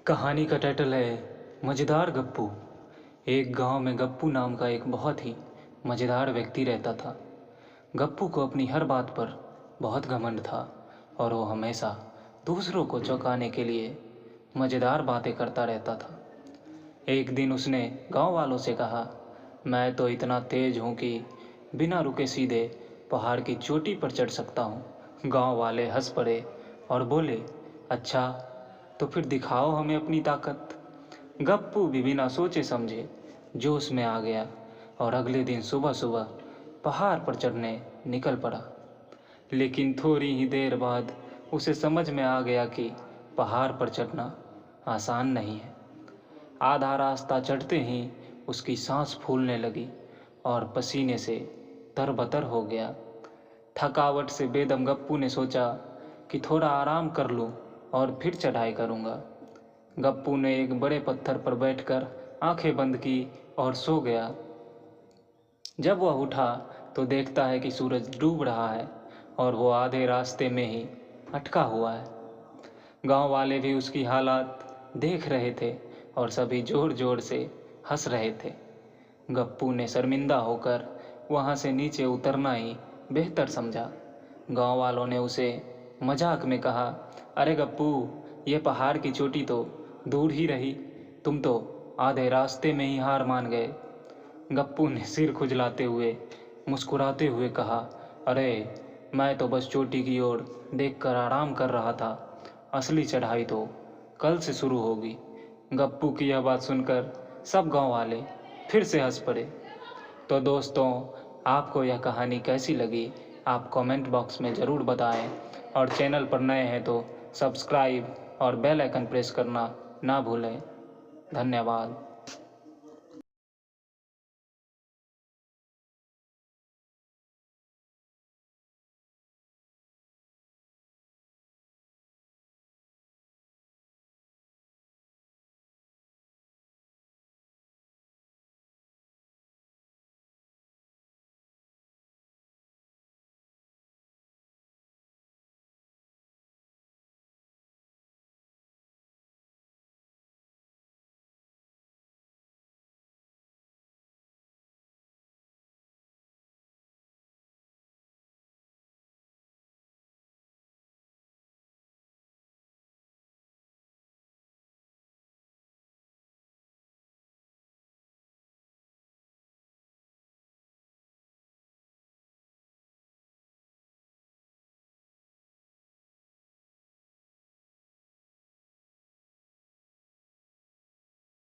कहानी का टाइटल है मज़ेदार गप्पू। एक गांव में गप्पू नाम का एक बहुत ही मज़ेदार व्यक्ति रहता था। गप्पू को अपनी हर बात पर बहुत घमंड था और वो हमेशा दूसरों को चौंकाने के लिए मज़ेदार बातें करता रहता था। एक दिन उसने गांव वालों से कहा, मैं तो इतना तेज हूँ कि बिना रुके सीधे पहाड़ की चोटी पर चढ़ सकता हूँ। गांव वाले हंस पड़े और बोले, अच्छा तो फिर दिखाओ हमें अपनी ताकत। गप्पू भी बिना सोचे समझे जोश में आ गया और अगले दिन सुबह सुबह पहाड़ पर चढ़ने निकल पड़ा। लेकिन थोड़ी ही देर बाद उसे समझ में आ गया कि पहाड़ पर चढ़ना आसान नहीं है। आधा रास्ता चढ़ते ही उसकी सांस फूलने लगी और पसीने से तरबतर हो गया। थकावट से बेदम गप्पू ने सोचा कि थोड़ा आराम कर लूं और फिर चढ़ाई करूंगा। गप्पू ने एक बड़े पत्थर पर बैठकर आंखें बंद की और सो गया। जब वह उठा तो देखता है कि सूरज डूब रहा है और वो आधे रास्ते में ही अटका हुआ है। गांव वाले भी उसकी हालात देख रहे थे और सभी जोर जोर से हंस रहे थे। गप्पू ने शर्मिंदा होकर वहां से नीचे उतरना ही बेहतर समझा। गांव वालों ने उसे मजाक में कहा, अरे गप्पू, ये पहाड़ की चोटी तो दूर ही रही, तुम तो आधे रास्ते में ही हार मान गए। गप्पू ने सिर खुजलाते हुए मुस्कुराते हुए कहा, अरे मैं तो बस चोटी की ओर देखकर आराम कर रहा था, असली चढ़ाई तो कल से शुरू होगी। गप्पू की यह बात सुनकर सब गांव वाले फिर से हंस पड़े। तो दोस्तों, आपको यह कहानी कैसी लगी आप कमेंट बॉक्स में ज़रूर बताएं और चैनल पर नए हैं तो सब्सक्राइब और बेल आइकन प्रेस करना ना भूलें। धन्यवाद।